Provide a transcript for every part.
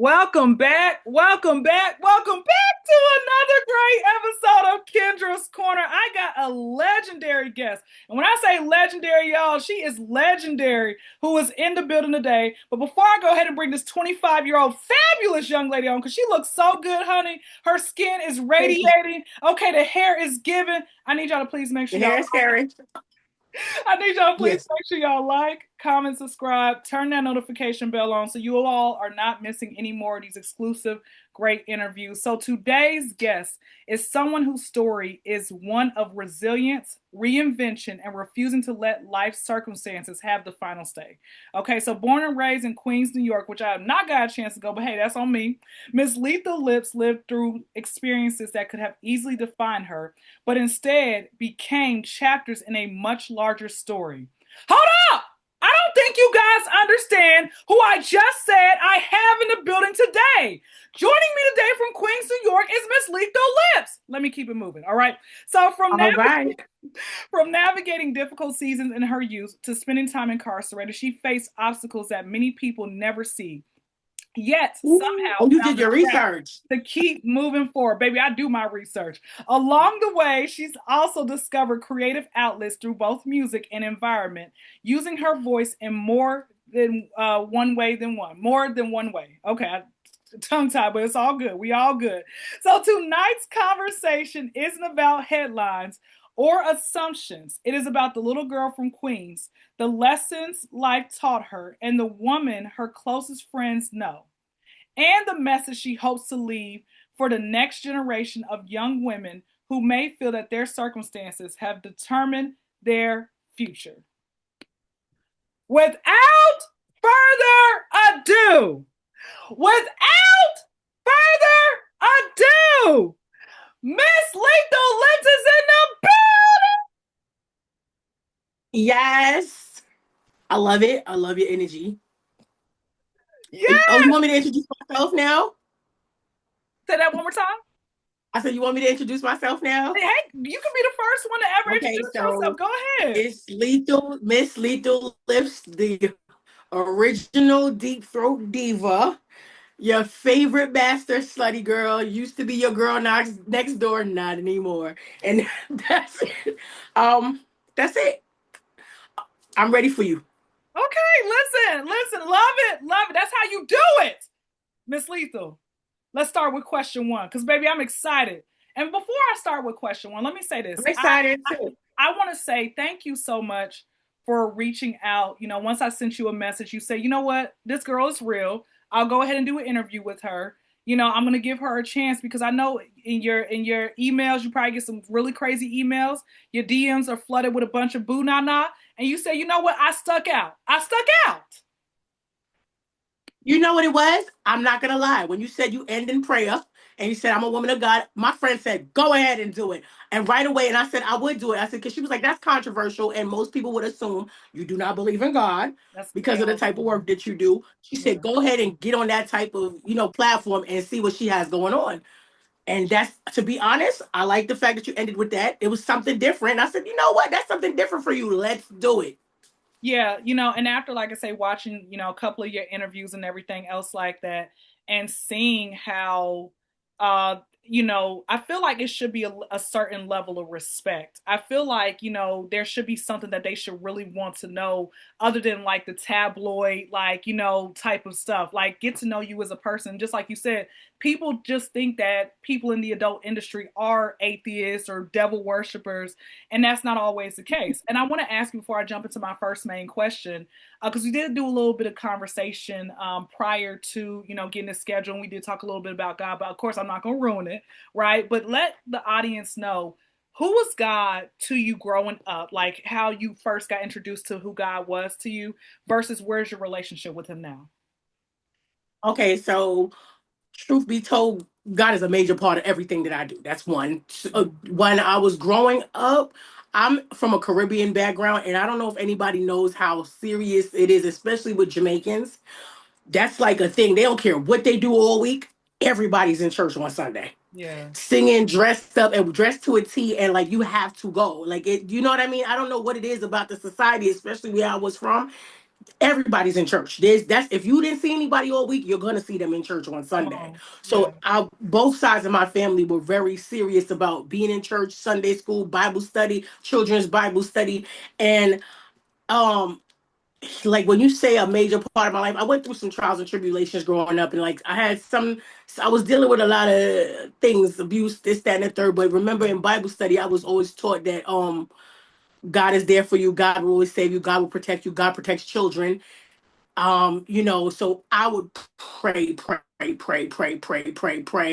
Welcome back. Welcome back. Welcome back to another great episode of Kyndra's Corner. I got a legendary guest. And when I say legendary, y'all, she is legendary who is in the building today. But before I go ahead and bring this 25-year-old fabulous young lady on, because she looks so good, honey. Her skin is Thank you. radiating. Okay, the hair is giving. I need y'all to please make The sure y'all hair is scary. I need y'all to please Yes. make sure y'all like, comment, subscribe, turn that notification bell on so you all are not missing any more of these exclusive great interviews. So today's guest is someone whose story is one of resilience, reinvention, and refusing to let life circumstances have the final say. Okay, so born and raised in Queens, New York, which I have not got a chance to go, but hey, that's on me. Miss Lethal Lips lived through experiences that could have easily defined her, but instead became chapters in a much larger story. Hold up! I don't think you guys understand who I just said I have in the building today. Joining me today from Queens, New York is Miss Lethal Lips. Let me keep it moving, all right? So All right. from navigating difficult seasons in her youth to spending time incarcerated, she faced obstacles that many people never see, yet Ooh. somehow Oh, you found did the your strength research. to keep moving forward. Baby, I do my research. Along the way, she's also discovered creative outlets through both music and environment, using her voice in more than one way than one. More than one way. Okay, tongue tied, but it's all good. We all good. So tonight's conversation isn't about headlines or assumptions. It is about the little girl from Queens, the lessons life taught her, and the woman her closest friends know, and the message she hopes to leave for the next generation of young women who may feel that their circumstances have determined their future. Without further ado, without further ado, Miss Lethal Lips is in the Yes. I love it. I love your energy. building. Yeah. Oh, you want me to introduce myself now? Say that one more time. I said, you want me to introduce myself now? Hey, you can be the first one to ever Okay, introduce yourself. so Go ahead. Miss Lethal Lips, the original deep throat diva, your favorite master slutty girl, used to be your girl next door, not anymore. And that's it. That's it. I'm ready for you. Okay, listen, love it. That's how you do it, Miss Lethal. Let's start with question one, because baby, I'm excited. And before I start with question one, let me say I'm this. excited too. I want to say thank you so much for reaching out. You know, once I sent you a message, you say, you know what, this girl is real. I'll go ahead and do an interview with her. You know, I'm gonna give her a chance because I know in your emails you probably get some really crazy emails. Your DMs are flooded with a bunch of boo na na, and you say, you know what, I stuck out. I stuck out. You know what it was? I'm not gonna lie. When you said you end in prayer and you said I'm a woman of God, my friend said, go ahead and do it. And right away, and I said I would do it. I said, because she was like, that's controversial, and most people would assume you do not believe in God That's because of the type of work that you do. She said, yeah. go ahead and get on that type of, platform and see what she has going on. And that's, to be honest, I like the fact that you ended with that. It was something different. I said, you know what? That's something different for you. Let's do it. Yeah, and after, like I say, watching, a couple of your interviews and everything else like that, and seeing how, I feel like it should be a certain level of respect. I feel like, there should be something that they should really want to know other than like the tabloid, like, type of stuff. Like, get to know you as a person. Just like you said, people just think that people in the adult industry are atheists or devil worshippers, and that's not always the case. And I want to ask you before I jump into my first main question, because we did do a little bit of conversation prior to getting the schedule, and we did talk a little bit about God. But of course, I'm not going to ruin it, right? But let the audience know, who was God to you growing up, like how you first got introduced to who God was to you, versus where's your relationship with Him now? Okay, so truth be told, God is a major part of everything that I do. That's one. When I was growing up, I'm from a Caribbean background, and I don't know if anybody knows how serious it is, especially with Jamaicans. That's like a thing. They don't care what they do all week. Everybody's in church on Sunday, Yeah. singing, dressed up, and dressed to a T, and like you have to go. Like it, you know what I mean? I don't know what it is about the society, especially where I was from. everybody's in church. That's if you didn't see anybody all week, you're gonna see them in church on Sunday. Oh, yeah. So both sides of my family were very serious about being in church, Sunday school, Bible study, children's Bible study, and um like when you say a major part of my life, I went through some trials and tribulations growing up, and like I was dealing with a lot of things, abuse, this, that, and the third. But remember, Yeah. in Bible study, I was always taught that God is there for you, God will always save you, God will protect you, God protects children. So I would pray.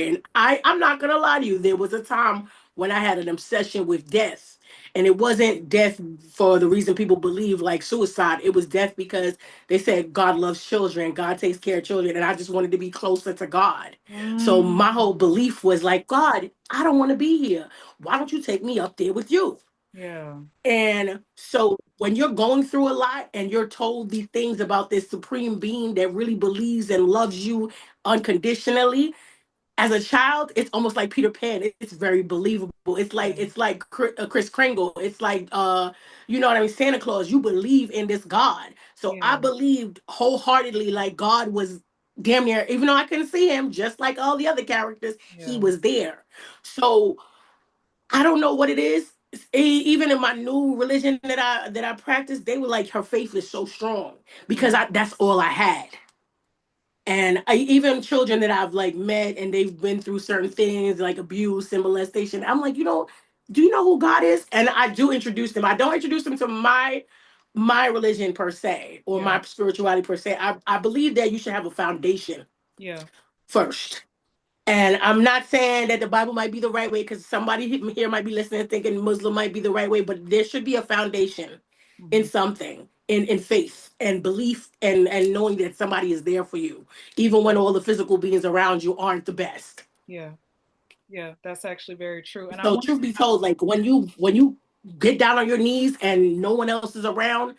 And I'm not gonna lie to you, there was a time when I had an obsession with death. And it wasn't death for the reason people believe, like suicide. It was death because they said God loves children, God takes care of children, and I just wanted to be closer to God. So my Mm, whole belief was like, God, I don't want to be here. Why don't you take me up there with you? yeah. And so when you're going through a lot and you're told these things about this supreme being that really believes and loves you unconditionally, as a child, it's almost like Peter Pan. It's very believable. Yeah. It's like Chris Kringle. It's like you know what I mean, Santa Claus. You believe in this God. So I Yeah. believed wholeheartedly like God was damn near, even though I couldn't see him, just like all the other characters, he Yeah. was there. So I don't know what it is. Even in my new religion that I practice, they were like, her faith is so strong because Mm, that's all I had. And even children that I've like met and they've been through certain things like abuse and molestation, I'm like, do you know who God is? And I do introduce them. I don't introduce them to my religion per se or yeah. my spirituality per se. I believe that you should have a foundation Yeah. first. And I'm not saying that the Bible might be the right way because somebody here might be listening thinking Muslim might be the right way, but there should be a foundation in Hmm. something, in faith and belief and knowing that somebody is there for you, even when Yeah. all the physical beings around you aren't the best. Yeah. Yeah. That's actually very true. And I So want truth be told, like when you get down on your knees and no one else is around,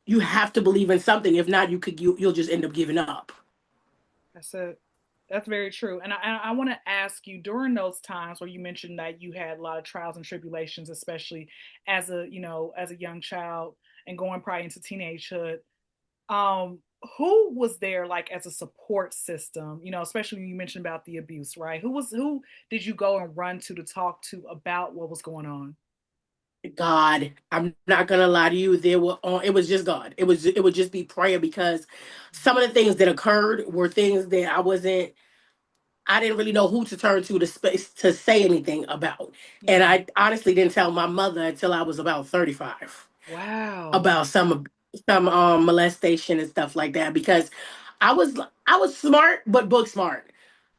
you have to believe in something. If not, you'll just end up giving up. that's it. That's very true. And I want to ask you during those times where you mentioned that you had a lot of trials and tribulations, especially as a young child and going probably into teenagehood. Um, who was there like as a support system? Especially when you mentioned about the abuse, right? Who did you go and run to talk to about what was going on? God, I'm not gonna lie to you. It was just God. It would just be prayer because some of the things that occurred were things that I didn't really know who to turn to space to say anything about. And Yeah. I honestly didn't tell my mother until I was about 35 Wow. about some molestation and stuff like that because I was I was smart but book smart,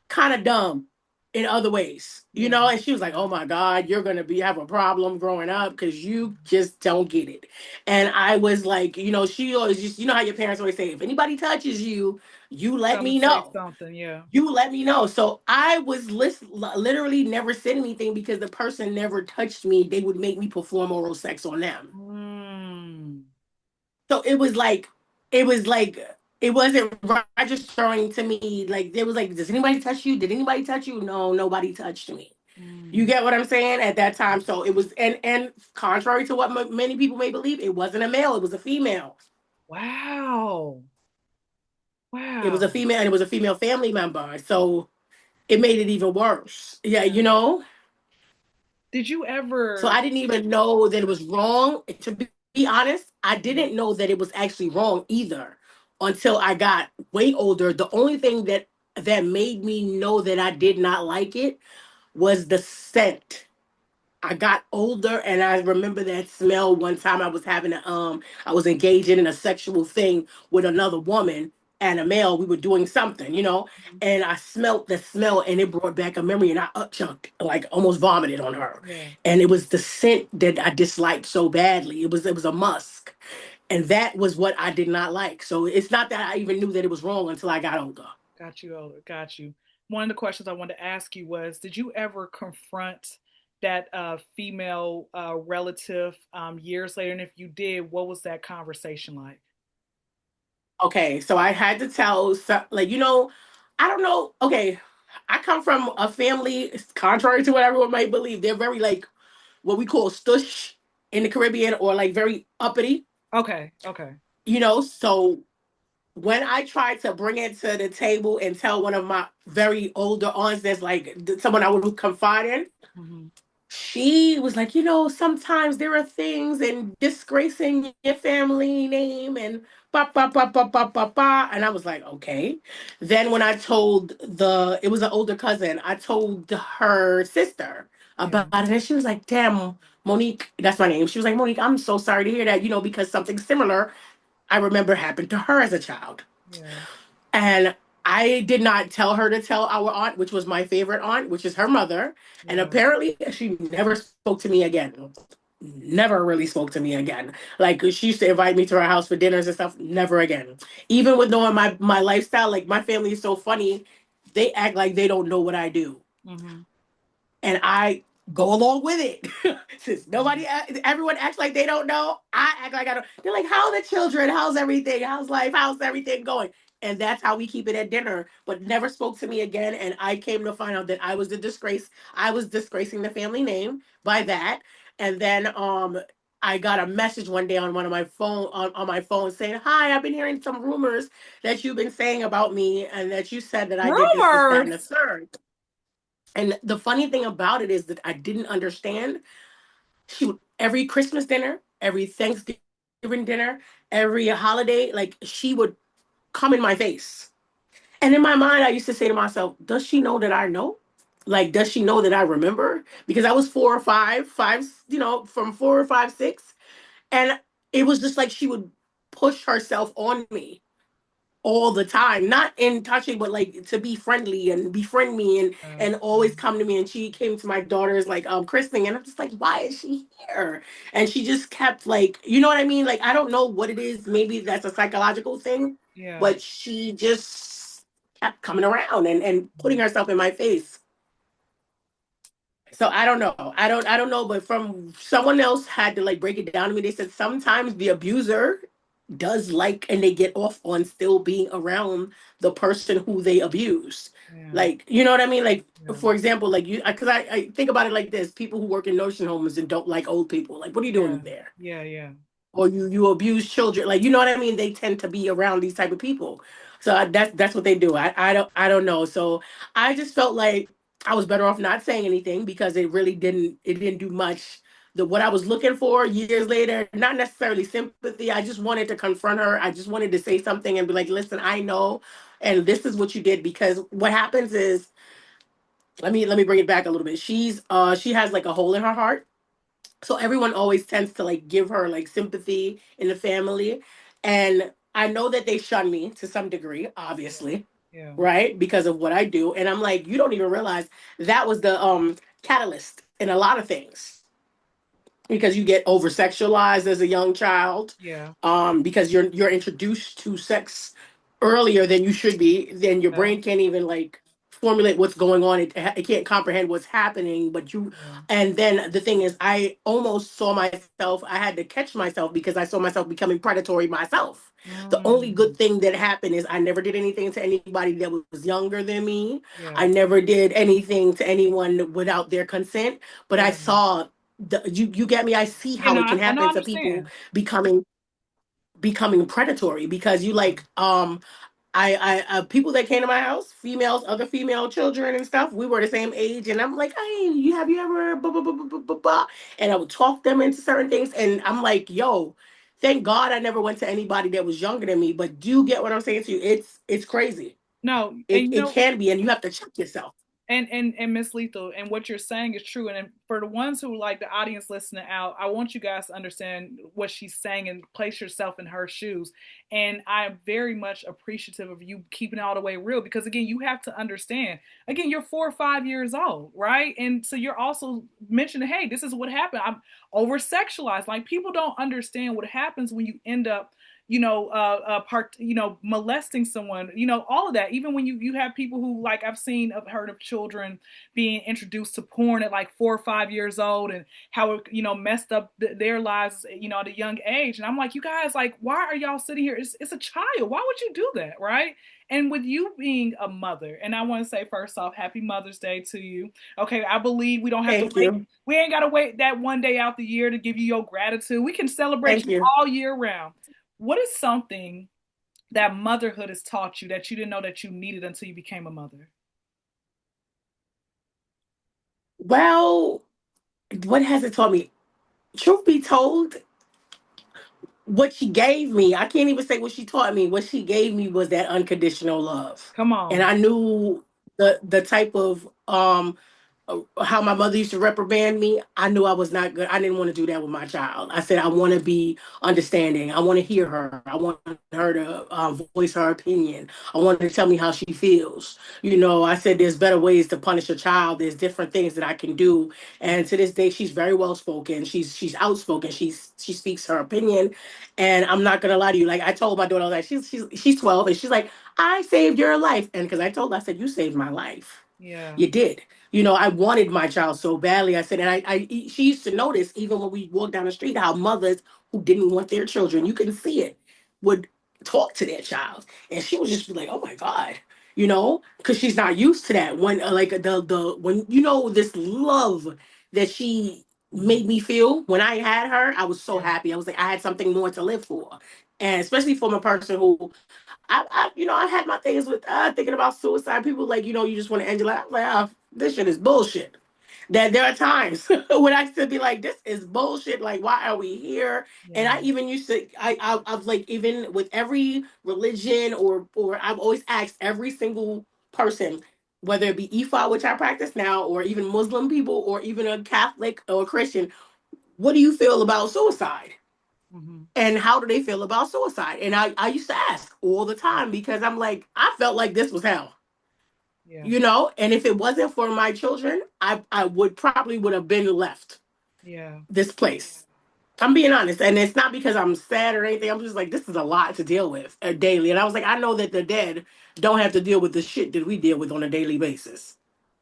kind of dumb in other ways, Yeah. and she was like, "Oh my God, you're gonna be have a problem growing up because you just don't get it." And I was like, she always just, how your parents always say, if anybody touches you, you let Come me and say know. something. Yeah. You let me know. So I was literally never said anything because the person never touched me. They would make me perform oral sex on them. Mm. So it was like it wasn't registering to me. Like there was like, does anybody touch you? Did anybody touch you? No, nobody touched me. You Mm. get what I'm saying at that time. So it was, and contrary to what many people may believe, it wasn't a male. It was a female. Wow. It was a Wow. female, and it was a female family member. So it made it even worse. Yeah, Yeah. Did you So ever? I didn't even know that it was wrong. To be honest, I Mhm. didn't know that it was actually wrong either until I got way older. The only thing that made me know that I did not like it was the scent. I got older and I remember that smell one time I was engaging in a sexual thing with another woman and a male. We were doing something, Mhm. and I smelt the smell and it brought back a memory and I upchucked, like almost vomited on her. Yeah. And it was the scent that I disliked so badly. It was a musk. And that was what I did not like. So it's not that I even knew that it was wrong until I got older. Got you, Older. Got you. One of the questions I wanted to ask you was, did you ever confront that female relative years later? And if you did, what was that conversation like? Okay, so I had to tell, like, I don't know. Okay, I come from a family, contrary to what everyone might believe, they're very, like, what we call stush in the Caribbean, or like very uppity. Okay. Okay. So when I tried to bring it to the table and tell one of my very older aunts that's like someone I would confide in, Mm-hmm. she was like, sometimes there are things and disgracing your family name and ba ba ba ba ba ba ba. And I was like, okay. Then when I told it was an older cousin, I told her sister Yeah. about it, and she was like, damn, Monique, that's my name. She was like, Monique, I'm so sorry to hear that, because something similar I remember happened to her as a child. Yeah. And I did not tell her to tell our aunt, which was my favorite aunt, which is her mother. And Yeah. apparently, she never spoke to me again. Never really spoke to me again. Like she used to invite me to her house for dinners and stuff. Never again. Even with knowing my lifestyle, like my family is so funny. They act like they don't know what I do, Mm-hmm. and I go along with it. Since Yeah. everyone acts like they don't know, I act like I don't. They're like, "How are the children? How's everything? How's life? How's everything going?" And that's how we keep it at dinner. But never spoke to me again. And I came to find out that I was the disgrace. I was disgracing the family name by that. And then I got a message one day on one of my phone on my phone saying, "Hi, I've been hearing some rumors that you've been saying about me, and that you said that I did this, that, and the Rumors. third." And the funny thing about it is that I didn't understand. She would every Christmas dinner, every Thanksgiving dinner, every holiday, like she would come in my face. And in my mind, I used to say to myself, does she know that I know? Like, does she know that I remember? Because I was 4 or 5, from 4 or 5, 6. And it was just like she would push herself on me all the time, not in touching, but like to be friendly and befriend me and Yeah. and always come to me. And she came to my daughter's like christening, and I'm just like, why is she here? And she just kept like, you know what I mean? Like, I don't know what it is. Maybe that's a psychological thing, Yeah. but she just kept coming around and putting herself in my face. So I don't know. I don't know, but from someone else had to like break it down to me. They said sometimes the abuser does like and they get off on still being around the person who they abuse. Yeah. Like, you know what I mean? Like, Yeah. for example, like you, because I think about it like this: people who work in nursing homes and don't like old people. Like, what are you Yeah. doing there? Yeah. Yeah. Or you abuse children, like, you know what I mean? They tend to be around these type of people. So that's what they do. I don't know. So I just felt like I was better off not saying anything, because it didn't do much. What I was looking for years later, not necessarily sympathy. I just wanted to confront her. I just wanted to say something and be like, listen, I know, and this is what you did. Because what happens is, let me bring it back a little bit. She has like a hole in her heart, so everyone always tends to like give her like sympathy in the family. And I know that they shun me to some degree, Yeah. obviously, Yeah. right? Because of what I do. And I'm like, you don't even realize that was the catalyst in a lot of things, because you get over sexualized as a young child, Yeah. because you're introduced to sex earlier than you should be. Then your Yeah. brain can't even like formulate what's going on. It can't comprehend what's happening. But you, Yeah. and then the thing is, I almost saw myself. I had to catch myself because I saw myself becoming predatory myself. The only Mm. good thing that happened is I never did anything to anybody that was younger than me. I Yeah. never did anything to anyone without their consent. But I Yeah. saw you get me. I see You how know, it can I know, I happen to people understand. becoming predatory, because you like I people that came to my house, females, other female children and stuff, we were the same age, and I'm like, hey, you ever blah, blah, blah, blah, blah, blah, blah. And I would talk them into certain things, and I'm like, yo, thank God I never went to anybody that was younger than me. But do you get what I'm saying to you? It's crazy. No, and It can be, and you have to check yourself. and Miss Lethal, and what you're saying is true. And for the ones who like the audience listening out, I want you guys to understand what she's saying and place yourself in her shoes. And I'm very much appreciative of you keeping it all the way real, because again, you have to understand. Again, you're 4 or 5 years old, right? And so you're also mentioning, hey, this is what happened. I'm over sexualized. Like, people don't understand what happens when you end up, molesting someone, all of that. Even when you have people who, like, I've heard of children being introduced to porn at like 4 or 5 years old, and how it, messed up their lives, at a young age. And I'm like, you guys, like, why are y'all sitting here? It's a child. Why would you do that, right? And with you being a mother, and I want to say first off, happy Mother's Day to you. Okay, I believe we don't have to Thank wait. you. We ain't got to wait that one day out the year to give you your gratitude. We can celebrate Thank you you. all year round. What is something that motherhood has taught you that you didn't know that you needed until you became a mother? Well, what has it taught me? Truth be told, what she gave me, I can't even say what she taught me. What she gave me was that unconditional love. Come And on. I knew the type of how my mother used to reprimand me. I knew I was not good. I didn't want to do that with my child. I said I want to be understanding. I want to hear her. I want her to voice her opinion. I want her to tell me how she feels. I said there's better ways to punish a child. There's different things that I can do. And to this day, she's very well spoken. She's outspoken. She speaks her opinion. And I'm not gonna lie to you. Like I told my daughter, I was like, she's 12, and she's like, I saved your life. And because I told her, I said, you saved my life. Yeah. You did. I wanted my child so badly. I said, and she used to notice even when we walked down the street how mothers who didn't want their children, you can see it, would talk to their child, and she would just be like, "Oh my god," because she's not used to that. When like the when this love that she Hmm. made me feel when I had her, I was so Yeah. happy. I was like, I had something more to live for, and especially from a person who I had my things with thinking about suicide. People like, you just want to end your life. I'm like, oh, this shit is bullshit. That there are times when I still be like, this is bullshit. Like, why are we here? And Yeah. I even used to, I've like, even with every religion or I've always asked every single person, whether it be Ifa, which I practice now, or even Muslim people, or even a Catholic or a Christian, what do you feel about suicide? Hmm. And how do they feel about suicide? And I used to ask all the Yeah. time because I'm like, I felt like this was hell, Yeah. and if it wasn't for my children, I would have been left Yeah. this place. I'm being honest. And it's not because I'm sad or anything. I'm just like, this is a lot to deal with daily. And I was like, I know that the dead don't have to deal with the shit that we deal with on a daily basis.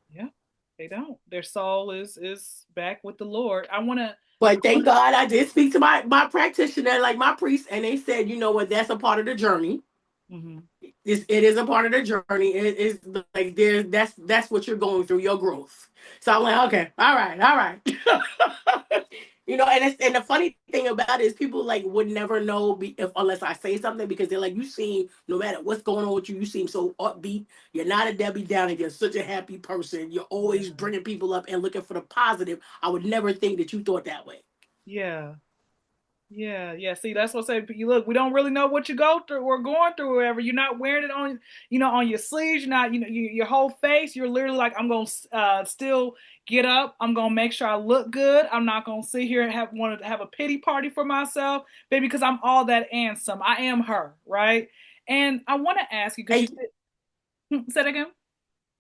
Yeah. They don't. Their soul is back with the Lord. But I thank want God I did speak to my practitioner, like my priest, and they said, you know what, that's a part of the journey. to. Hmm. It is a part of the journey. It is like that's what you're going through, your growth. So I'm like, okay, all right. And the funny thing about it is people like would never know if unless I say something because they're like, you seem no matter what's going on with you, you seem so upbeat. You're not a Debbie Downer. You're such a happy person. You're always Yeah. bringing people up and looking for the positive. I would never think that you thought that way. Yeah. Yeah, yeah. See, that's what I say. You look, we don't really know what you go through or going through, or whatever. You're not wearing it on, on your sleeves. You're not, your whole face. You're literally like, I'm gonna still get up. I'm gonna make sure I look good. I'm not gonna sit here and want to have a pity party for myself, baby, because I'm all that and some. I am her, right? And I want to ask you because you Hey, said again.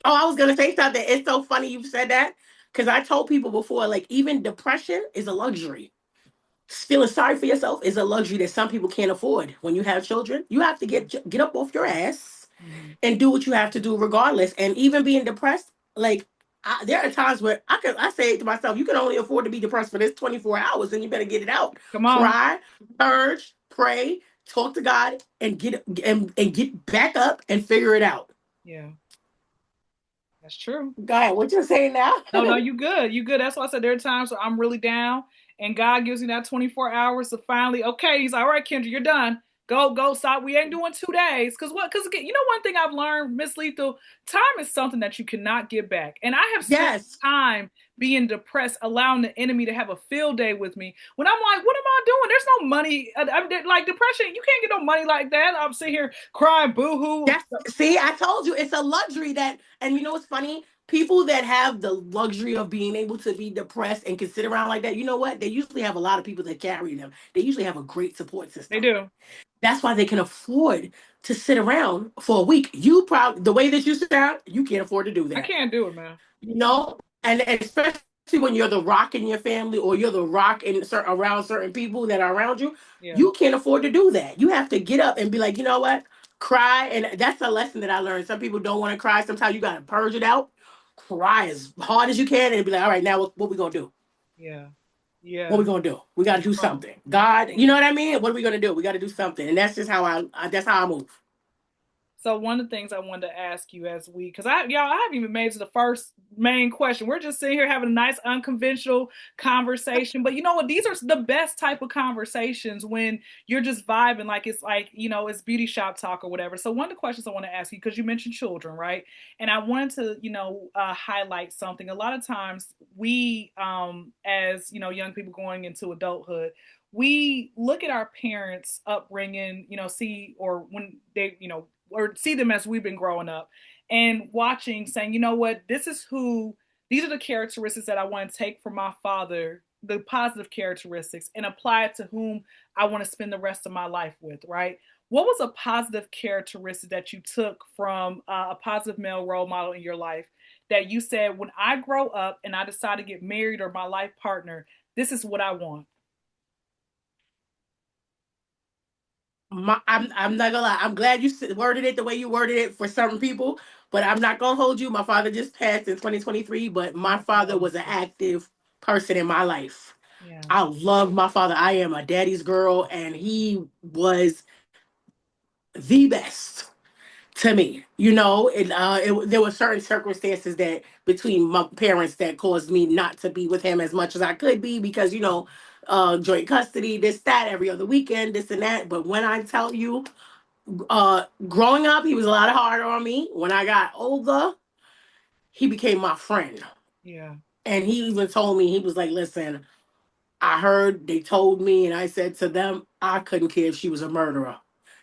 oh, I was gonna say something. It's so funny you said that because I told people before, like even depression is a luxury. Feeling sorry for yourself is a luxury that some people can't afford. When you have children, you have to get up off your ass Mm-hmm. and do what you have to do regardless. And even being depressed, like there are times where I say to myself, you can only afford to be depressed for this 24 hours, and you better get it out. Come on. Cry, purge, pray, talk to God, and get back up and figure it out. Yeah, that's true. Go ahead. What you're saying now? No, no, you good. You good. That's why I said there are times where I'm really down and God gives me that 24 hours to finally, okay, he's like, all right, Kyndra, you're done. Go, go, stop. We ain't doing 2 days. Cause what? Cause again, one thing I've learned, Miss Lethal, time is something that you cannot get back. And I have spent Yes. time being depressed, allowing the enemy to have a field day with me. When I'm like, what am I doing? There's no money. I'm like depression. You can't get no money like that. I'm sitting here crying, boo hoo. That's see, I told you it's a luxury that, and you know what's funny? People that have the luxury of being able to be depressed and can sit around like that, you know what? They usually have a lot of people that carry them. They usually have a great support They system. do. That's why they can afford to sit around for a week. You probably the way that you sound, you can't afford to do I that. can't do it, man. And especially when you're the rock in your family or you're the rock around certain people that are around you, Yeah. you can't afford to do that. You have to get up and be like, you know what, cry. And that's a lesson that I learned. Some people don't want to cry. Sometimes you got to purge it out, cry as hard as you can, and be like, all right, now what we gonna do? Yeah. What Yeah. we gonna do? We got to do Confront. something. God, you Yeah. know what I mean? What are we gonna do? We got to do something, and that's just how that's how I move. So one of the things I wanted to ask you as we, because I haven't even made it to the first main question. We're just sitting here having a nice unconventional conversation. But you know what? These are the best type of conversations when you're just vibing, like it's like, it's beauty shop talk or whatever. So one of the questions I want to ask you, because you mentioned children, right? And I wanted to, highlight something. A lot of times we, as young people going into adulthood, we look at our parents' upbringing, see, or when they, or see them as we've been growing up and watching, saying, you know what, these are the characteristics that I want to take from my father, the positive characteristics, and apply it to whom I want to spend the rest of my life with, right? What was a positive characteristic that you took from a positive male role model in your life that you said, when I grow up and I decide to get married or my life partner, this is what I want? I'm not gonna lie. I'm glad you worded it the way you worded it for certain people, but I'm not gonna hold you. My father just passed in 2023, but my My father was an condolences. active person in my life. Yeah. I love my father. I am a daddy's girl, and he was the best to me. There were certain circumstances that between my parents that caused me not to be with him as much as I could be because joint custody, this, that, every other weekend, this and that. But when I tell you, growing up, he was a lot harder on me. When I got older, he became my friend. Yeah. And he even told me, he was like, listen, I heard they told me, and I said to them, I couldn't care if she was a murderer.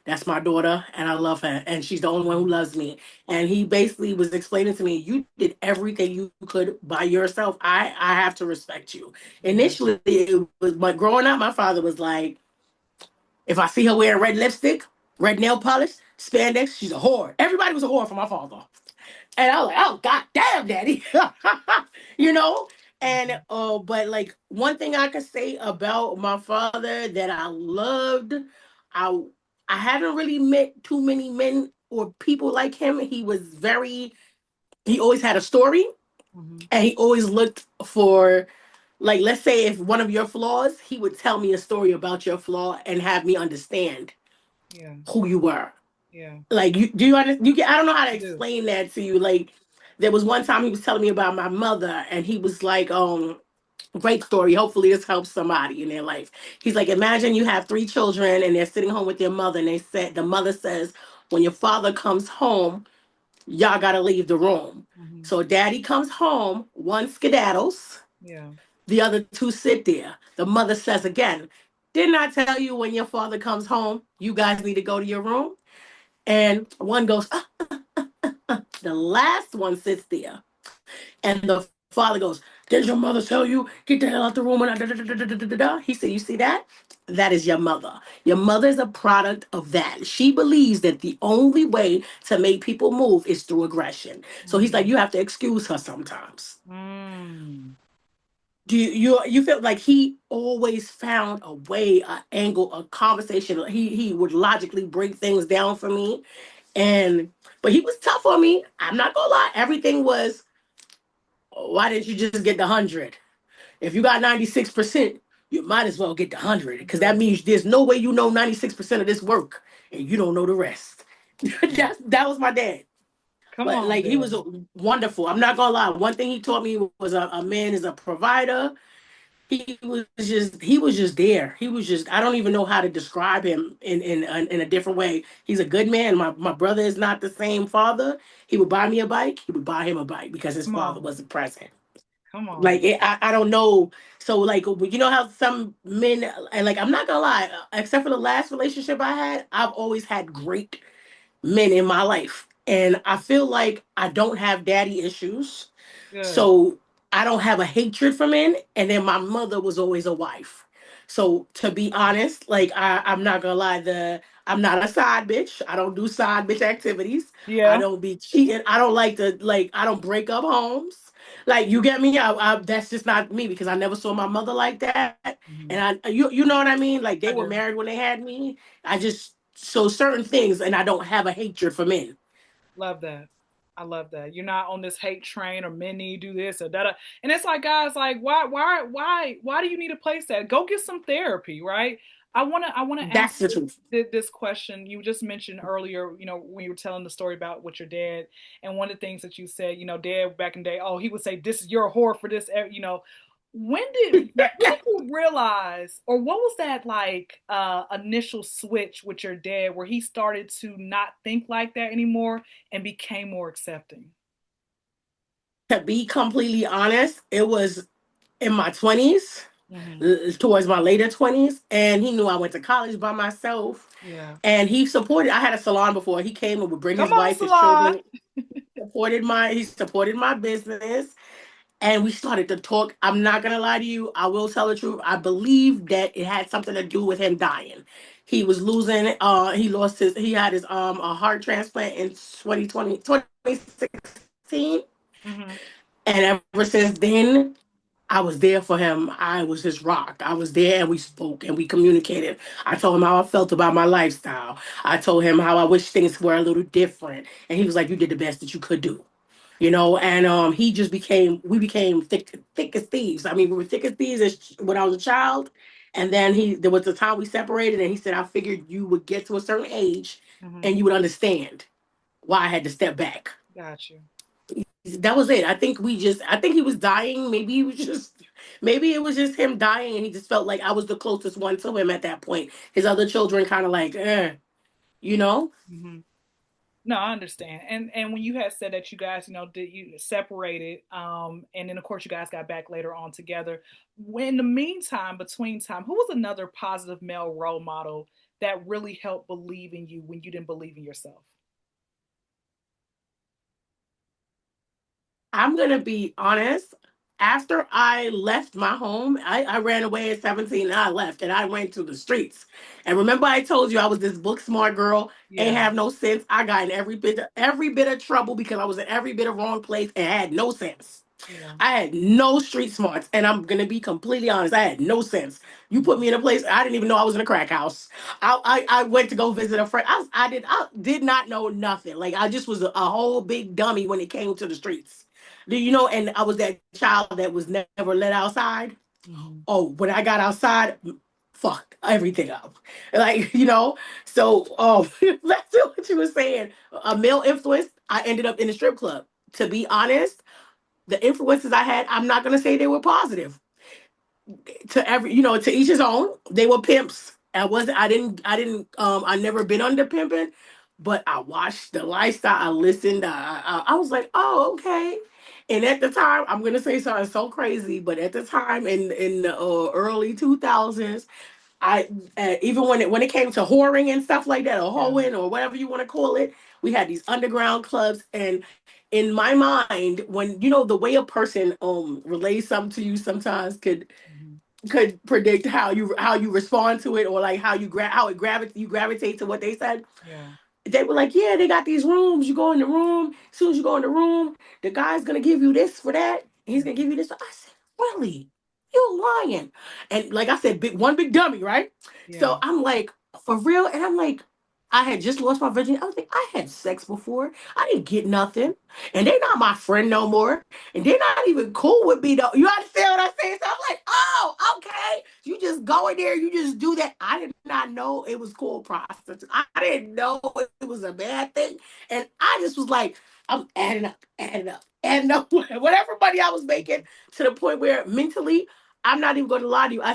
That's my daughter, and I love her, and she's the only one who loves me. And he basically was explaining to me, you did everything you could by yourself. I have to respect you. Yeah. Initially, it was, but growing up, my father was like, if I see her wearing red lipstick, red nail polish, spandex, she's a whore. Everybody was a whore for my father. And I was like, oh god damn, daddy. you know? And Mhm. but like one thing I could say about my father that I loved, I I haven't really met too many men or people like him. He always had a story, Mhm. and he always looked for, like, let's say if one of your flaws, he would tell me a story about your flaw and have me understand Yeah. who you were. Yeah. Like, you get, I don't know how to I do. explain that to you. Like, there was one time he was telling me about my mother, and he was like, great story. Hopefully this helps somebody in their life. He's like, imagine you have three children and they're sitting home with their mother, and the mother says, when your father comes home, y'all gotta leave the room. Mhm. So daddy comes home, one skedaddles, Yeah. the other two sit there. The mother says again, didn't I tell you when your father comes home, you guys need to go to your room? And one goes, the last one sits there. And the father goes, did your mother tell you, get the hell out the room? And he said, you see that? That is your mother. Your mother is a product of that. She believes that the only way to make people move is through aggression. So he's like, Mhm. you have to excuse her sometimes. Mm. Do you feel like he always found a way, an angle, a conversation? He would logically break things down for me, and but he was tough on me. I'm not gonna lie. Everything was, why didn't you just get the 100? If you got 96%, you might as well get the 100 because that Good. means there's no way you know 96% of this work and you don't know the rest. Yeah. That was my dad. Come But on, like he was Daddy. wonderful. I'm not gonna lie. One thing he taught me was a man is a provider. He was just there. He was just, I don't even know how to describe him in a different way. He's a good man. My brother is not the same father. He would buy me a bike. He would buy him a bike because his Come father on. wasn't present. Come on. Like I don't know. So like you know how some men, and like I'm not gonna lie, except for the last relationship I had, I've always had great men in my life. And I feel like I don't have daddy issues. Good. So I don't have a hatred for men. And then my mother was always a wife. So to be honest, like I'm not gonna lie, I'm not a side bitch. I don't do side bitch activities. I Yeah. don't be cheating. I don't like to, like, I don't break up homes. Like, you get me? That's just not me because I never saw my mother like that. Mhm. And you know what I mean? Like, they I were do. married when they had me. I just, so certain things, and I don't have a hatred for men. Love that. I love that. You're not on this hate train or men need to do this or that. And it's like, guys, like, why do you need a place that? Go get some therapy, right? I wanna ask That's the you truth. this question. You just mentioned earlier, when you were telling the story about with your dad, and one of the things that you said, dad back in the day, oh, he would say, "This is your whore for this." When did you realize, or what was that like initial switch with your dad, where he started to not think like that anymore and became more accepting? To be completely honest, it was in my 20s, Hmm. towards my later 20s, and he knew I went to college by myself. Yeah. And he supported. I had a salon before. He came and would bring Come his on, wife, his Salon. children. He supported my business, and we started to talk. I'm not gonna lie to you. I will tell the truth. I believe that it had something to do with him dying. He was losing. He had his a heart transplant in 2016, Hmm. and ever since then, I was there for him. I was his rock. I was there, and we spoke and we communicated. I told him how I felt about my lifestyle. I told him how I wish things were a little different, and he was like, "You did the best that you could do." And he just we became thick as thieves. I mean, we were thick as thieves when I was a child, and then there was a time we separated, and he said, "I figured you would get to a certain age, Hmm. and you would understand why I had to step back." Got you. That was it. I think he was dying. Maybe it was just him dying, and he just felt like I was the closest one to him at that point. His other children kind of like, you know. Hmm. No, I understand. And when you had said that you guys, did you separated, and then of course you guys got back later on together. When in the meantime, between time, who was another positive male role model that really helped believe in you when you didn't believe in yourself? I'm gonna be honest. After I left my home, I ran away at 17 and I left and I went to the streets. And remember I told you I was this book smart girl, ain't Yeah, have no sense. I got in every bit of trouble because I was in every bit of wrong place and had no sense. yeah. I had no street smarts, and I'm gonna be completely honest. I had no sense. You put Mhm. me in a place I didn't even know I was in a crack house. I went to go visit a friend. I did not know nothing. Like I just was a whole big dummy when it came to the streets. Do you know? And I was that child that was never let outside. Mhm. Oh, when I got outside, fuck everything up. Like. So that's what you were saying. A male influence. I ended up in a strip club. To be honest, the influences I had, I'm not gonna say they were positive. To each his own. They were pimps. I never been under pimping, but I watched the lifestyle. I listened. I was like, oh, okay. And at the time, I'm gonna say something so crazy, but at the time in the early 2000s, I even when it came to whoring and stuff like that, or Yeah. hoeing or whatever you want to call it, we had these underground clubs. And in my mind, when the way a person relays something to you sometimes Mhm. could predict how you respond to it, or like how you gravitate to what they said. Yeah. They were like, yeah, they got these rooms. You go in the room. As soon as you go in the room, the guy's gonna give you this for that. And he's gonna Mhm. give you this. I said, really? You're lying. And like I said, one big dummy, right? Yeah. So I'm like, for real? And I'm like, I had just lost my virginity. I was like, I had sex before. I didn't get nothing. And they're not my friend no more. And they're not even cool with me though. You understand what I'm saying? So I'm like, oh, okay. You just go in there, you just do that. I did not know it was called prostitution. I didn't know it was a bad thing. And I just was like, I'm adding up whatever money I was making, to the point where mentally, I'm not even going to lie to you. I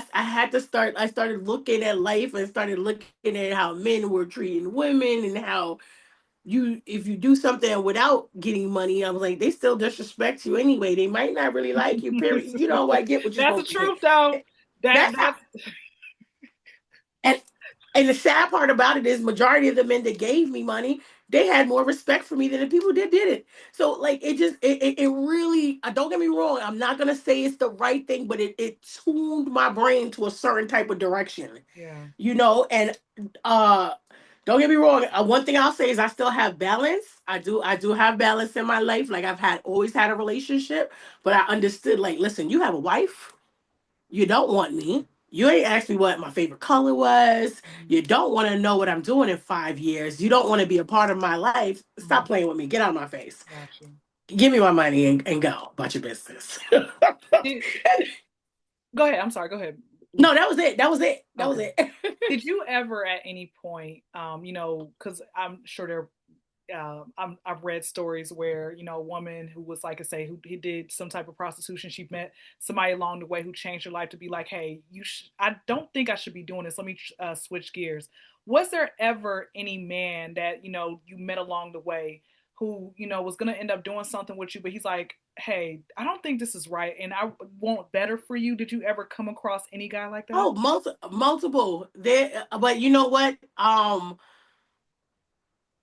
started looking at life and started looking at how men were treating women, and how if you do something without getting money, I was like, they still disrespect you anyway. They might not really like you, period. I get what you're That's the supposed to get. truth, though. That That's how, that's and and the sad part about it is, majority of the men that gave me money, they had more respect for me than the people that didn't. So like, it really, don't get me wrong, I'm not gonna say it's the right thing, but it tuned my brain to a certain type of direction. yeah. And uh don't get me wrong. One thing I'll say is I still have balance. I do have balance in my life. Like, always had a relationship, but I understood, like, listen, you have a wife. You don't want me. You ain't asked me what my favorite color was. Mhm. You don't want to know what I'm doing in 5 years. You don't want to be a part of my life. Stop Mhm. playing with me. Get out of my face. Got you. Give me my money and go about your business. Did, go ahead. I'm sorry. Go ahead. No, that was it. That was it. That was Okay. it. Did you ever at any point, because I'm sure there I've read stories where a woman who was like I say who he did some type of prostitution. She met somebody along the way who changed her life to be like, hey, I don't think I should be doing this. Let me switch gears. Was there ever any man that you met along the way who was gonna end up doing something with you, but he's like, hey, I don't think this is right, and I want better for you? Did you ever come across any guy like that? Oh, multiple. There, but you know what?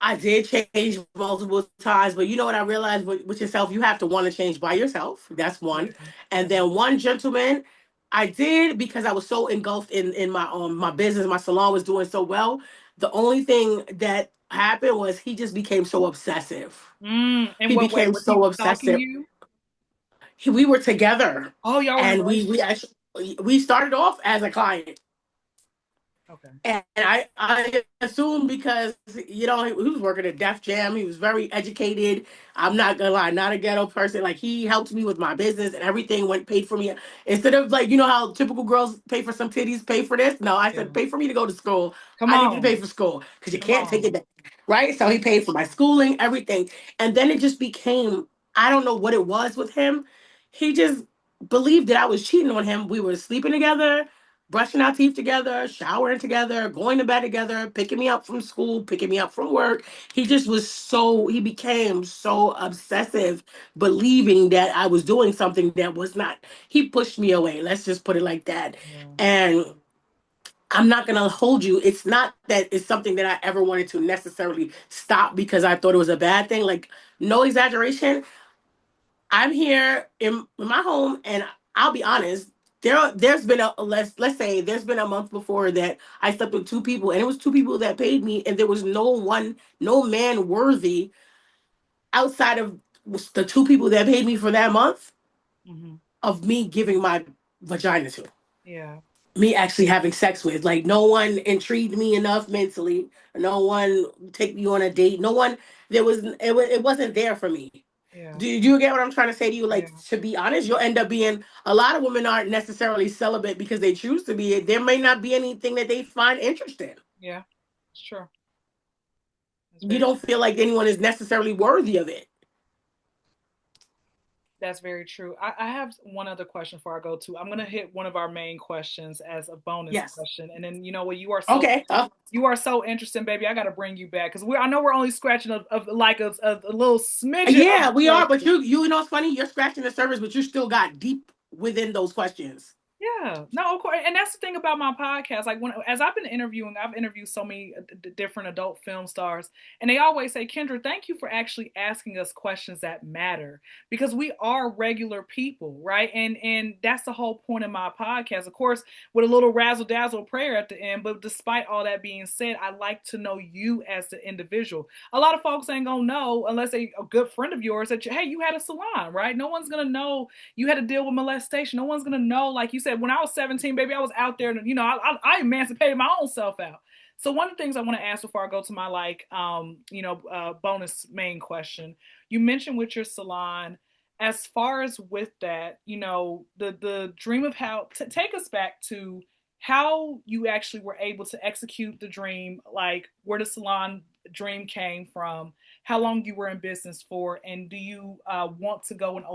I did change multiple times, but you know what I realized with yourself, you have to want to change by yourself. That's Yeah, one. yeah. And then one gentleman, I did because I was so engulfed in my business. My salon was doing so well. The only thing that happened was he just became so obsessive. In He what way? became Was he so stalking obsessive. you? We were together, Oh, y'all were in a and we relationship. actually we started off as a client. Okay. And I assumed because he was working at Def Jam, he was very educated. I'm not gonna lie, not a ghetto person. Like he helped me with my business and everything went paid for me. Instead of like how typical girls pay for some titties, pay for this. No, I said Yeah. pay for me to go to school. Come I need you to pay on. for school because you Come can't take on. it back, right? So he paid for my schooling, everything, and then it just became I don't know what it was with him. He just believed that I was cheating on him. We were sleeping together, brushing our teeth together, showering together, going to bed together, picking me up from school, picking me up from work. He became so obsessive, believing that I was doing something that was not. He pushed me away. Let's just put it like that. Yeah. And I'm not going to hold you. It's not that it's something that I ever wanted to necessarily stop because I thought it was a bad thing. Like, no exaggeration. I'm here in my home, and I'll be honest. There's been let's say there's been a month before that I slept with two people, and it was two people that paid me, and there was no man worthy outside of the two people that paid me for that month Hmm. of me giving my vagina to, Yeah. me actually having sex with. Like no one intrigued me enough mentally. No one take me on a date. No one. It wasn't there for me. Yeah. Do you get what I'm trying to say to you? Like, Yeah. to be honest, you'll end up being a lot of women aren't necessarily celibate because they choose to be. There may not be anything that they find interesting. Yeah. It's true. It's You very don't true. feel like anyone is necessarily worthy of it. That's very true. I have one other question before I go to. I'm gonna hit one of our main questions as a bonus Yes. question, and then you know what, Okay. you are so interesting, baby. I got to bring you back because I know we're only scratching of like a little smidget of Yeah, the we are. But surface. you know what's funny? You're scratching the surface, but you still got deep within those questions. Yeah, no, of course, and that's the thing about my podcast. Like as I've been interviewing, I've interviewed so many different adult film stars, and they always say, "Kyndra, thank you for actually asking us questions that matter because we are regular people, right?" And that's the whole point of my podcast. Of course, with a little razzle dazzle prayer at the end. But despite all that being said, I like to know you as the individual. A lot of folks ain't gonna know unless they a good friend of yours that hey, you had a salon, right? No one's gonna know you had to deal with molestation. No one's gonna know. Like you said, when I was 17, baby, I was out there, and I emancipated my own self out. So one of the things I want to ask before I go to my bonus main question, you mentioned with your salon, as far as with that, the dream of how to take us back to how you actually were able to execute the dream, like where the salon dream came from, how long you were in business for, and do you want to go and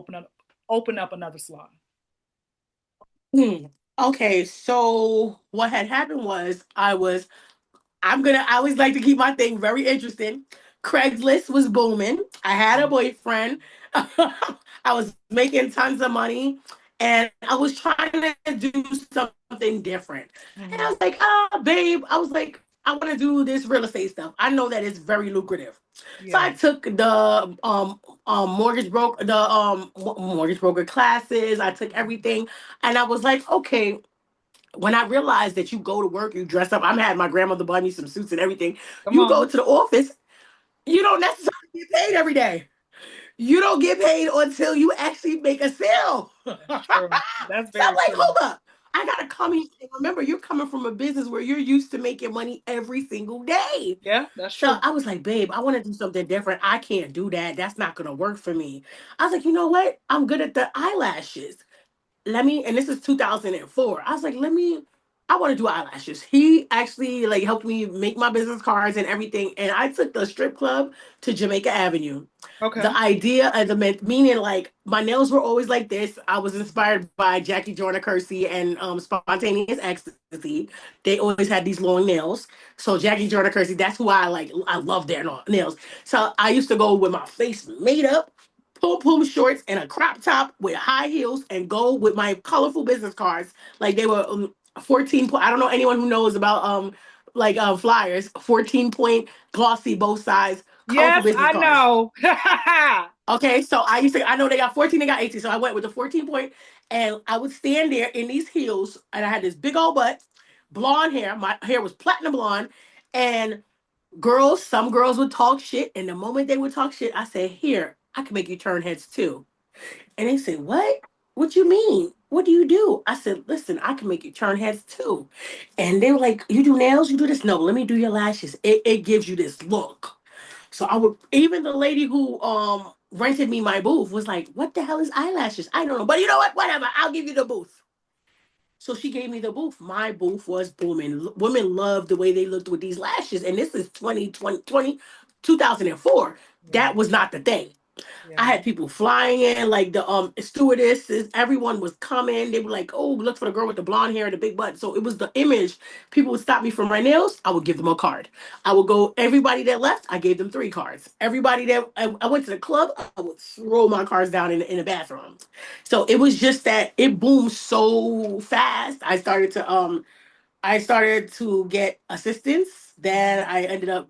open up another salon? Hmm. Okay, so what had happened was I always like to keep my thing very interesting. Craigslist was booming. I had a boyfriend. I was making tons of money and I was trying to do something different. And I Mm-hmm. was like, oh, babe, I was like, I want to do this real estate stuff. I know that it's very lucrative. So Yeah. I took the mortgage broker classes. I took everything and I was like, okay, when I realized that you go to work, you dress up. I'm had my grandmother buy me some suits and everything. Come You go on. to the office, you don't necessarily get paid every day. You don't get paid until you actually make a sale. so I'm That's true. That's very like, true. hold up. I gotta come in. Remember, you're coming from a business where you're used to making money every single day. Yeah, that's So true. I was like, babe, I want to do something different. I can't do that. That's not gonna work for me. I was like, you know what? I'm good at the eyelashes. let me, and this is 2004. I was like, I want to do eyelashes. He actually like helped me make my business cards and everything. And I took the strip club to Jamaica Avenue. The Okay. idea of the meaning, like my nails were always like this. I was inspired by Jackie Jordan Kersey and Spontaneous Ecstasy. They always had these long nails. So Jackie Jordan Kersey, that's who I like. I love their nails. So I used to go with my face made up, pom shorts, and a crop top with high heels, and go with my colorful business cards. Like they were 14 point. I don't know anyone who knows about flyers. 14-point glossy both sides colorful Yes, business I cards. know. Okay, so I know they got 14, they got 18. So I went with the 14-point, and I would stand there in these heels, and I had this big old butt, blonde hair. My hair was platinum blonde, and some girls would talk shit, and the moment they would talk shit, I said, "Here, I can make you turn heads too." And they said, "What? What you mean? What do you do?" I said, "Listen, I can make you turn heads too." And they were like, "You do nails? You do this?" "No, let me do your lashes. It gives you this look." So I would, even the lady who rented me my booth was like, "What the hell is eyelashes?" "I don't know. But you know what? Whatever. I'll give you the booth." So she gave me the booth. My booth was booming. Women loved the way they looked with these lashes. And this is 2004. Yeah, That was not the thing. I yeah. had people flying in, like the stewardesses. Everyone was coming. They were like, "Oh, look for the girl with the blonde hair and the big butt." So it was the image. People would stop me for my nails. I would give them a card. I would go. Everybody that left, I gave them 3 cards. Everybody that I went to the club, I would throw my cards down in the bathroom. So it was just that it boomed so fast. I started to get assistance. Then Mhm. I ended up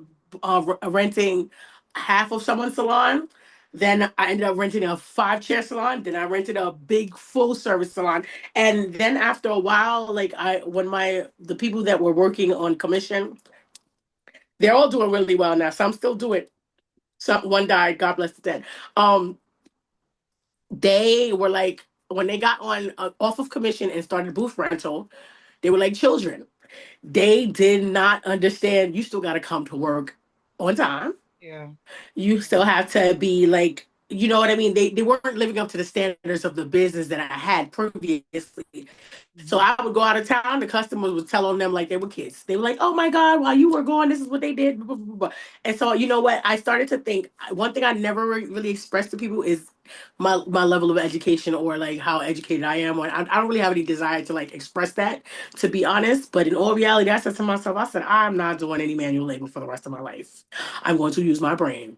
renting half of someone's salon. Then I ended up renting a 5-chair salon. Then I rented a big full service salon. And then after a while, like when the people that were working on commission, they're all doing really well now. Some still do it. Some one died. God bless the dead. Um, they were like when they got on off of commission and started booth rental, they were like children. They did not understand you still got to come to work on time. Yeah. You still have to be like, you know what I mean? They weren't living up to the standards of the business that I had previously. So Mhm. I would go out of town. The customers would tell on them like they were kids. They were like, "Oh my God, while you were gone, this is what they did." Blah, blah, blah, blah. And so, you know what? I started to think one thing I never really expressed to people is my level of education or like how educated I am. Or I don't really have any desire to like express that, to be honest. But in all reality, I said to myself, I said, I'm not doing any manual labor for the rest of my life. I'm going to use my brain.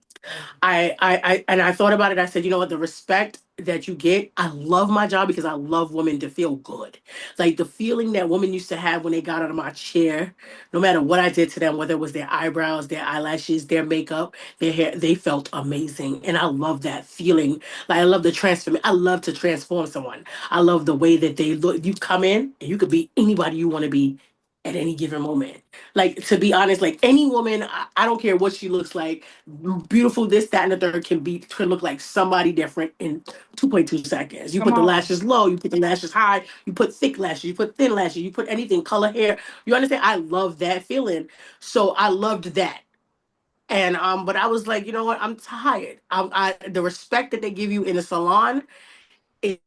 Yeah. And I thought about it. I said, you know what, the respect that you get, I love my job because I love women to feel good. Like the feeling that women used to have when they got out of my chair, no matter what I did to them, whether it was their eyebrows, their eyelashes, their makeup, their hair, they felt amazing. And I love that feeling. Like I love the transform. I love to transform someone. I love the way that they look. You come in and you could be anybody you want to be at any given moment. Like to be honest, like any woman, I don't care what she looks like, beautiful, this, that, and the third can look like somebody different in 2.2 seconds. You Come put the on. lashes low, you put the lashes high, you put thick lashes, you put thin lashes, you put anything, color hair. You understand? I love that feeling. So I loved that. And but I was like, you know what? I'm tired. The respect that they give you in a salon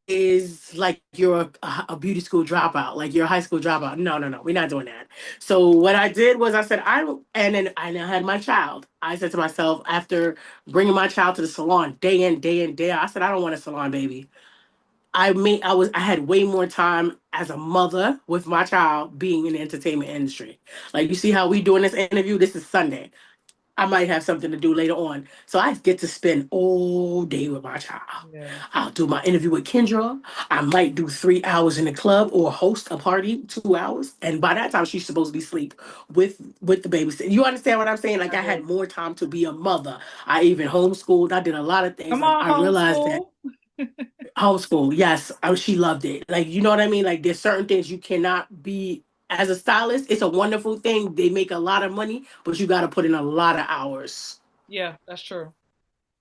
is like you're a beauty school dropout, like you're a high school dropout. No, no, no, we're not doing that. So what I did was I said, I don't, and then I now had my child. I said to myself, after bringing my child to the salon day in, day in, day out, I said, I don't want a salon baby. I had way more time as a mother with my child being in the entertainment industry. Like you see how we doing this interview, this is Sunday. I might have something to do later on. So I get to spend all day with my child. Yeah. I'll do my interview with Kyndra. I might do 3 hours in the club or host a party 2 hours. And by that time she's supposed to be asleep with the babysitter. You understand what I'm saying? Like I I had do. more time to be a mother. I even homeschooled. I did a lot of things. Come Like on, I realized that homeschool. homeschool, yes, she loved it. Like you know what I mean? Like there's certain things you cannot be as a stylist. It's a wonderful thing. They make a lot of money, but you got to put in a lot of hours. Yeah, that's true.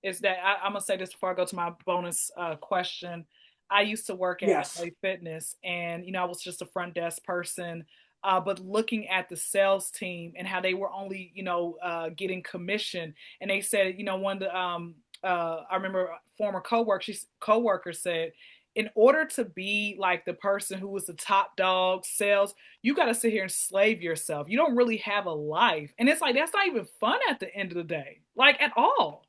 Is that I'm gonna say this before I go to my bonus question. I used to work at Yes. LA Fitness, and I was just a front desk person. But looking at the sales team and how they were only, getting commission, and they said, one of the I remember a former coworker said, in order to be like the person who is the top dog, sales, you got to sit here and slave yourself. You don't really have a life. And it's like, that's not even fun at the end of the day, like at all.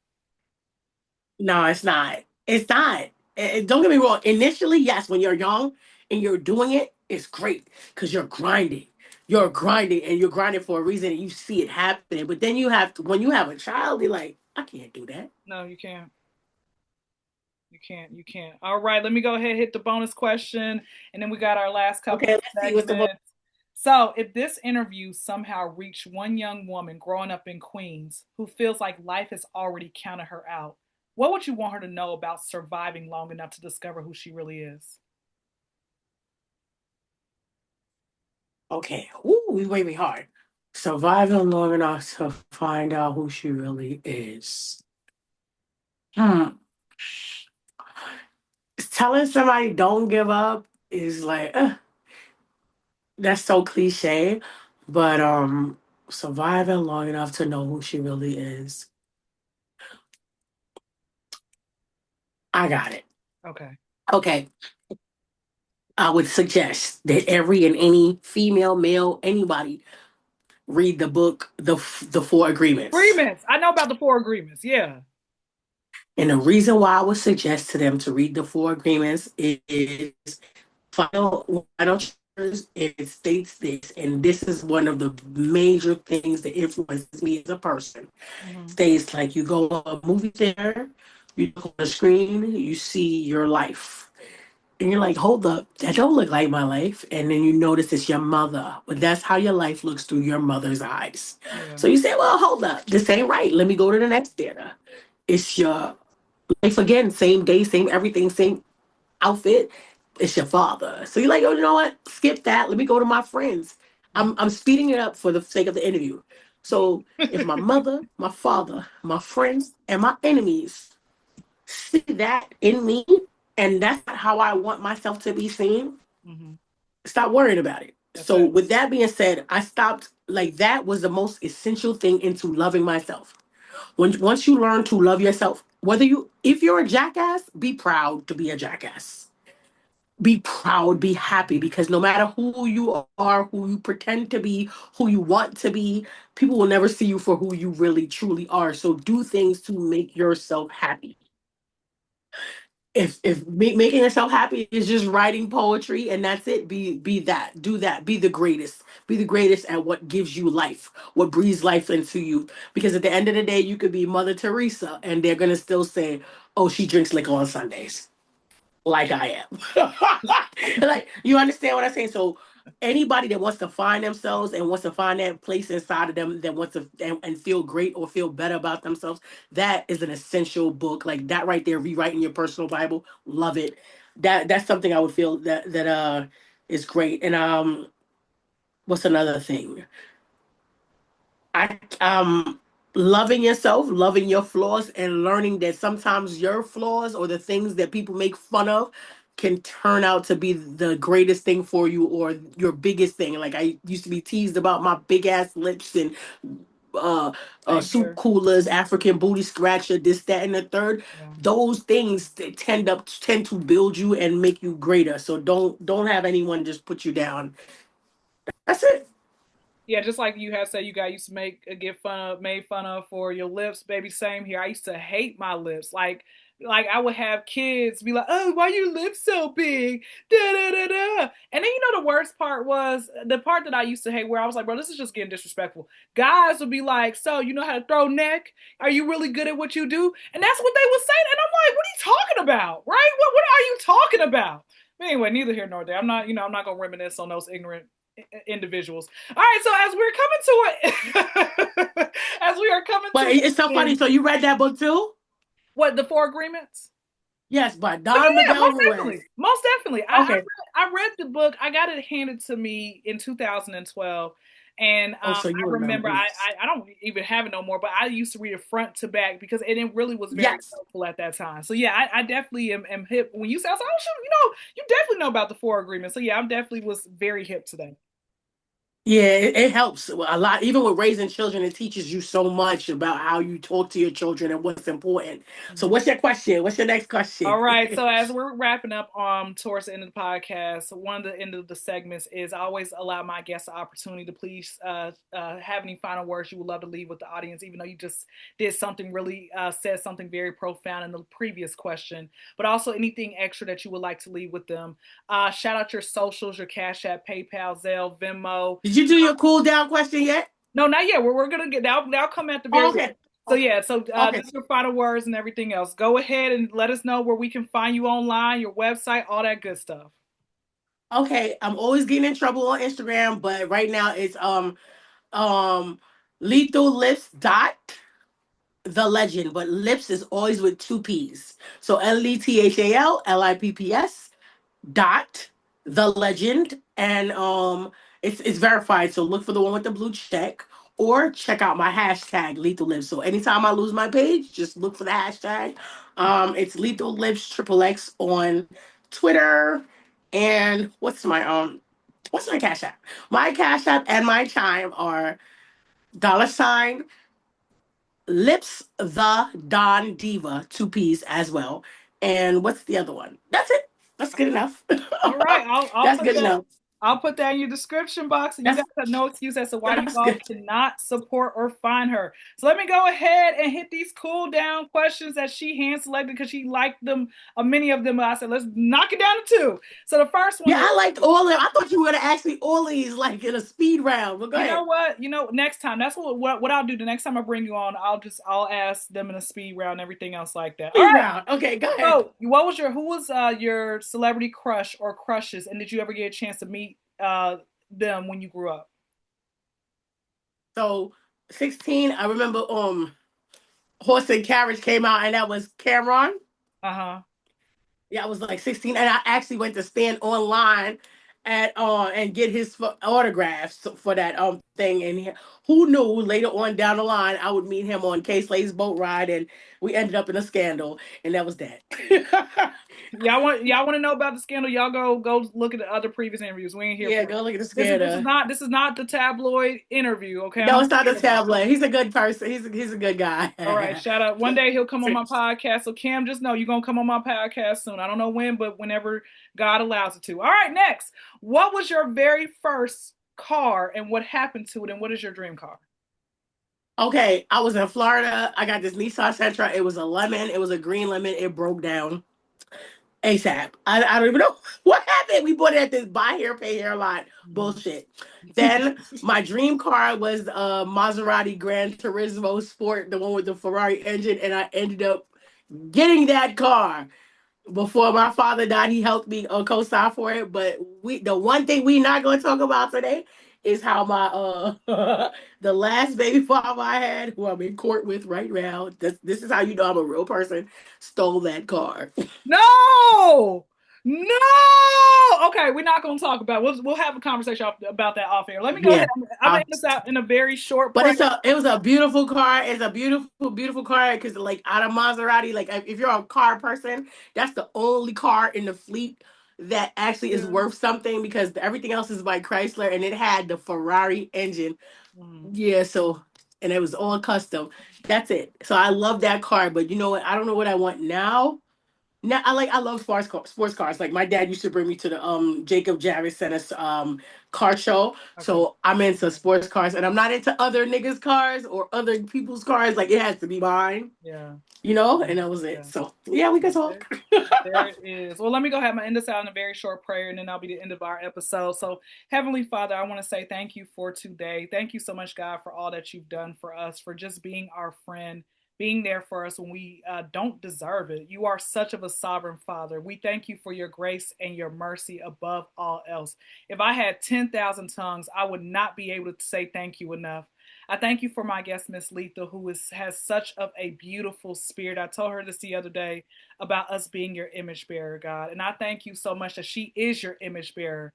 No, it's not. It's not. Don't get me wrong. Initially, yes, when you're young and you're doing it, it's great because you're grinding. You're grinding and you're grinding for a reason and you see it happening. But then you have to, when you have a child, you're like, I can't do that. No, you can't. You can't. You can't. All right, let me go ahead and hit the bonus question. And then we got our last couple Okay, of let's see what's the segments. So, if this interview somehow reached one young woman growing up in Queens who feels like life has already counted her out, what would you want her to know about surviving long enough to discover who she really is? okay. Ooh, we wait me hard. Surviving long enough to find out who she really is. Hmm. Telling somebody don't give up is like, that's so cliche, but surviving long enough to know who she really is. I got it. Okay. Okay. I would suggest that every and any female, male, anybody read the book, the Four Agreements. Agreements. I know about the four agreements. Yeah. And the reason why I would suggest to them to read the Four Agreements is final chapters. It states this, and this is one of the major things that influences me as a person. Hmm. States like you go to a movie theater, you look on the screen, you see your life. And you're like, hold up, that don't look like my life. And then you notice it's your mother. But that's how your life looks through your mother's eyes. Yeah. So you say, well, hold up, this ain't right. Let me go to the next theater. It's your life again, same day, same everything, same outfit. It's your father. So you're like, oh, you know what? Skip that. Let me go to my friends. I'm speeding it up for the sake of the interview. So if my mother, my father, my friends, and my enemies see that in me, and that's not how I want myself to be seen, Hmm. stop worrying about it. That's So it. with that being said, I stopped like that was the most essential thing into loving myself. When once you learn to love yourself, whether you if you're a jackass, be proud to be a jackass. Be proud, be happy because no matter who you are, who you pretend to be, who you want to be, people will never see you for who you really truly are. So do things to make yourself happy. If making yourself happy is just writing poetry and that's it, be that, do that, be the greatest at what gives you life, what breathes life into you. Because at the end of the day, you could be Mother Teresa and they're gonna still say, oh, she drinks liquor on Sundays like I am. Like you understand what I'm saying? So anybody that wants to find themselves and wants to find that place inside of them that wants to and feel great or feel better about themselves, that is an essential book. Like that right there, rewriting your personal Bible. Love it. That's something I would feel that is great. And what's another thing? I loving yourself, loving your flaws, and learning that sometimes your flaws or the things that people make fun of can turn out to be the greatest thing for you or your biggest thing. Like I used to be teased about my big ass lips and uh, Same soup here. coolers, African booty scratcher, this, that, and the third. Yeah. Those things they tend to build you and make you greater. So don't have anyone just put you down. That's it. Yeah, just like you have said, you got used to get fun of, made fun of for your lips, baby. Same here. I used to hate my lips. Like I would have kids be like, "Oh, why your lips so big?" Da da da da. And then the worst part was the part that I used to hate, where I was like, "Bro, this is just getting disrespectful." Guys would be like, "So you know how to throw neck? Are you really good at what you do?" And that's what they would say. And I'm like, "What are you talking about? Right? What are you talking about?" But anyway, neither here nor there. I'm not gonna reminisce on those ignorant individuals. All right, so as we're coming to it, as we are coming But to it's so an funny. end, So you read that book too? what the four agreements? Yes, by Oh Don yeah, yeah, Miguel most Ruiz. definitely, most definitely. Okay. I read the book. I got it handed to me in 2012, and Oh, so you I remember remember? Yes. I don't even have it no more, but I used to read it front to back because it really was very Yes. helpful at that time. So yeah, I definitely am hip. When you say, I was like, oh shoot, you definitely know about the four agreements. So yeah, I definitely was very hip to that. Yeah, it helps a lot. Even with raising children, it teaches you so much about how you talk to your children and what's important. So, what's your question? What's your next All question? right. So as we're wrapping up towards the end of the podcast, one of the end of the segments is I always allow my guests the opportunity to please have any final words you would love to leave with the audience, even though you just did something really said something very profound in the previous question, but also anything extra that you would like to leave with them. Shout out your socials, your Cash App, PayPal, Zelle, Venmo. Did you do your cool down question yet? No, not yet. We're gonna get now come at the Oh, very okay. so Okay. yeah, so Okay. just your final words and everything else. Go ahead and let us know where we can find you online, your website, all that good stuff. Okay. I'm always getting in trouble on Instagram, but right now it's um lethal lips dot the legend, but lips is always with two P's. So LETHALLIPPS dot the legend, and it's verified, so look for the one with the blue check, or check out my hashtag lethal lips. So anytime I lose my page, just look for the hashtag. It's lethal lips triple X on Twitter. And what's my cash app? My cash app and my chime are $ lips the Don Diva, two P's as well. And what's the other one? That's it. That's good enough. All right, I'll That's put good that enough. I'll put that in your description box, and you That's guys have no excuse as to why you that's all good. cannot support or find her. So let me go ahead and hit these cool down questions that she hand selected because she liked them, many of them. I said, let's knock it down to two. So the first one Yeah, is, I liked all of them. I thought you were gonna ask me all these like in a speed round, but go you know ahead. what? Next time, that's what I'll do. The next time I bring you on, I'll ask them in a speed round, and everything else like that. All Speed right. round. Okay, go ahead. So, who was your celebrity crush or crushes, and did you ever get a chance to meet them when you grew up? So 16, I remember Horse and Carriage came out, and that was Cameron. Uh huh. Yeah, I was like 16, and I actually went to stand online at and get his autographs for that thing. And who knew later on down the line I would meet him on K Slade's boat ride, and we ended up in a scandal, and that was that. Y'all want to know about the scandal? Y'all go look at the other previous interviews. We ain't here Yeah, for it. go look at the This is scandal. not the tabloid interview. Okay, I No, don't it's not the care about it. tablet. He's a good person. He's a good guy. All right, shout out. One day he'll come on my podcast. So Cam, just know you're gonna come on my podcast soon. I don't know when, but whenever God allows it to. All right, next. What was your very first car and what happened to it and what is your dream car? Okay, I was in Florida. I got this Nissan Sentra. It was a lemon. It was a green lemon. It broke down ASAP. I don't even know what happened. We bought it at this buy here, pay here lot bullshit. Then my dream car was a Maserati Gran Turismo Sport, the one with the Ferrari engine, and I ended up getting that car before my father died. He helped me co-sign for it. But the one thing we not going to talk about today is how my the last baby father I had, who I'm in court with right now. This is how you know I'm a real person. Stole that car. No, no. Okay, we're not going to talk about. We'll have a conversation about that off air. Let me go ahead. Yeah. I'm gonna end this out in a very short But prayer. it was a beautiful car. It's a beautiful car because like out of Maserati, like if you're a car person, that's the only car in the fleet that actually is Yeah. worth something because everything else is by Chrysler and it had the Ferrari engine. Mm. Yeah, so and it was all custom. That's it. So I love that car, but you know what? I don't know what I want now. Now I love sports cars. Like my dad used to bring me to the Jacob Jarvis Center car show. Okay. So I'm into sports cars and I'm not into other niggas' cars or other people's cars. Like it has to be mine, Yeah. you know? And that was it. Yeah. So yeah, we can There, talk. there it is. Well, let me go ahead and end this out in a very short prayer, and then that'll be the end of our episode. So, Heavenly Father, I want to say thank you for today. Thank you so much, God, for all that you've done for us, for just being our friend, being there for us when we don't deserve it. You are such of a sovereign Father. We thank you for your grace and your mercy above all else. If I had 10,000 tongues, I would not be able to say thank you enough. I thank you for my guest, Miss Letha, who has such of a beautiful spirit. I told her this the other day about us being your image bearer, God. And I thank you so much that she is your image bearer.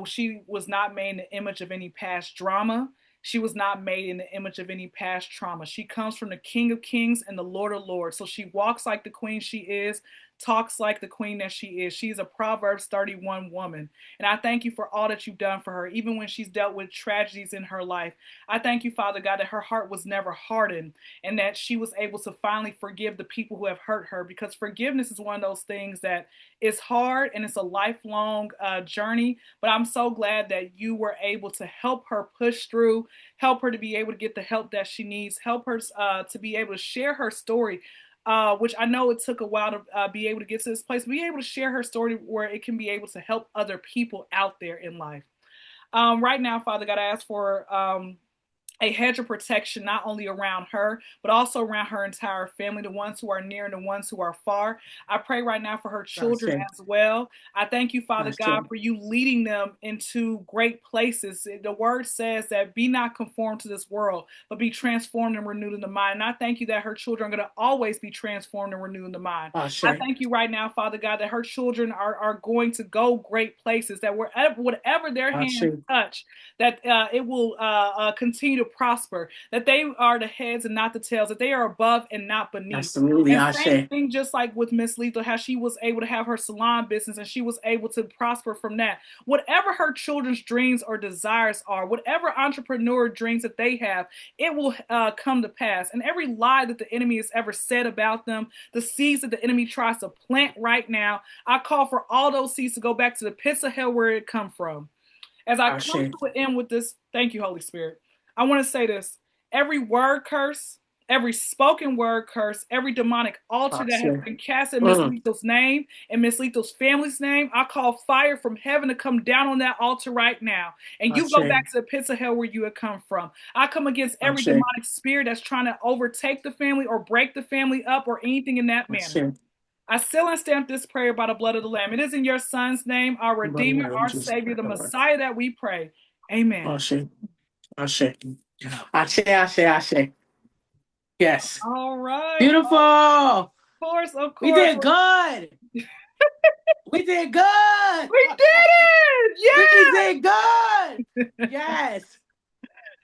She was not made in the image of any past drama. She was not made in the image of any past trauma. She comes from the King of Kings and the Lord of Lords. So she walks like the queen she is, talks like the queen that she is. She's a Proverbs 31 woman. And I thank you for all that you've done for her, even when she's dealt with tragedies in her life. I thank you, Father God, that her heart was never hardened and that she was able to finally forgive the people who have hurt her, because forgiveness is one of those things that is hard and it's a lifelong journey. But I'm so glad that you were able to help her push through, help her to be able to get the help that she needs, help her to be able to share her story, which I know it took a while to be able to get to this place, be able to share her story where it can be able to help other people out there in life. Right now, Father God, I ask for a hedge of protection not only around her, but also around her entire family, the ones who are near and the ones who are far. I pray right now for her children as well. I thank you, Father God, for you leading them into great places. The word says that be not conformed to this world, but be transformed and renewed in the mind. And I thank you that her children are going to always be transformed and renewed in the mind. I thank you right now, Father God, that her children are going to go great places, that whatever their hands touch, that it will continue to prosper, that they are the heads and not the tails, that they are above and not beneath. Absolutely, and same thing, just like with Miss Lethal, how she was able to have her salon business and she was able to prosper from that. Whatever her children's dreams or desires are, whatever entrepreneur dreams that they have, it will come to pass. And every lie that the enemy has ever said about them, the seeds that the enemy tries to plant right now, I call for all those seeds to go back to the pits of hell where it come from. As I come to an end with this, thank you, Holy Spirit. I want to say this. Every word curse, every spoken word curse, every demonic altar that has been cast in Miss Lethal's name and Miss Lethal's family's name, I call fire from heaven to come down on that altar right now. And you go back to the pits of hell where you had come from. I come against every demonic spirit that's trying to overtake the family or break the family up or anything in that manner. I seal and stamp this prayer by the blood of the Lamb. It is in your Son's name, our Redeemer, our Savior, the Messiah, that we pray. Amen. Ashe. Ashe. Ashe, ashe, ashe. Yes. All right. Beautiful. Of course. We did good. We did good. We did it. Yeah. We did good. Yes.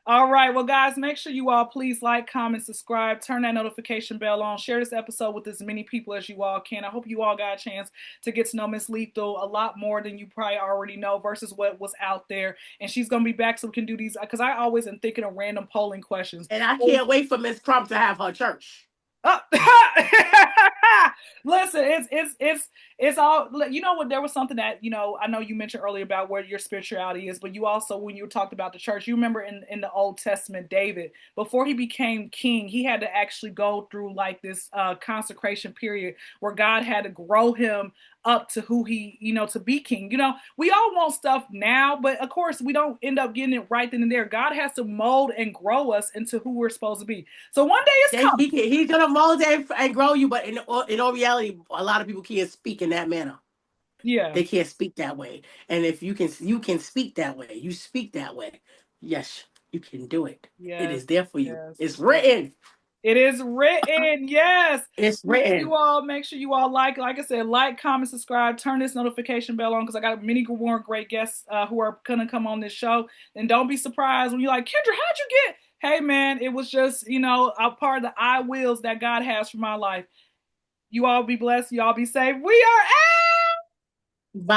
All right. Well, guys, make sure you all please like, comment, subscribe, turn that notification bell on, share this episode with as many people as you all can. I hope you all got a chance to get to know Miss Lethal a lot more than you probably already know versus what was out there. And she's going to be back so we can do these, because I always am thinking of random polling questions. And I can't wait for Miss Trump to have her church. Oh. Listen, it's all, you know what, there was something that, you know, I know you mentioned earlier about where your spirituality is, but you also, when you talked about the church, you remember in the Old Testament, David, before he became king, he had to actually go through like this consecration period where God had to grow him up to who he, you know, to be king. You know, we all want stuff now, but of course we don't end up getting it right then and there. God has to mold and grow us into who we're supposed to be. So one day it's coming. He's gonna mold and grow you, but in all reality, a lot of people can't speak in that manner. Yeah, they can't speak that way. And if you can speak that way. You speak that way. Yes, you can do it. Yes, it is there for you. Yes. It's written. It is written, yes. It's written. You all make sure you all like I said, like, comment, subscribe, turn this notification bell on, because I got many more great guests who are gonna come on this show. And don't be surprised when you're like, Kyndra, how'd you get? Hey man, it was just, you know, a part of the I wills that God has for my life. You all be blessed. You all be safe. We are out. Bye.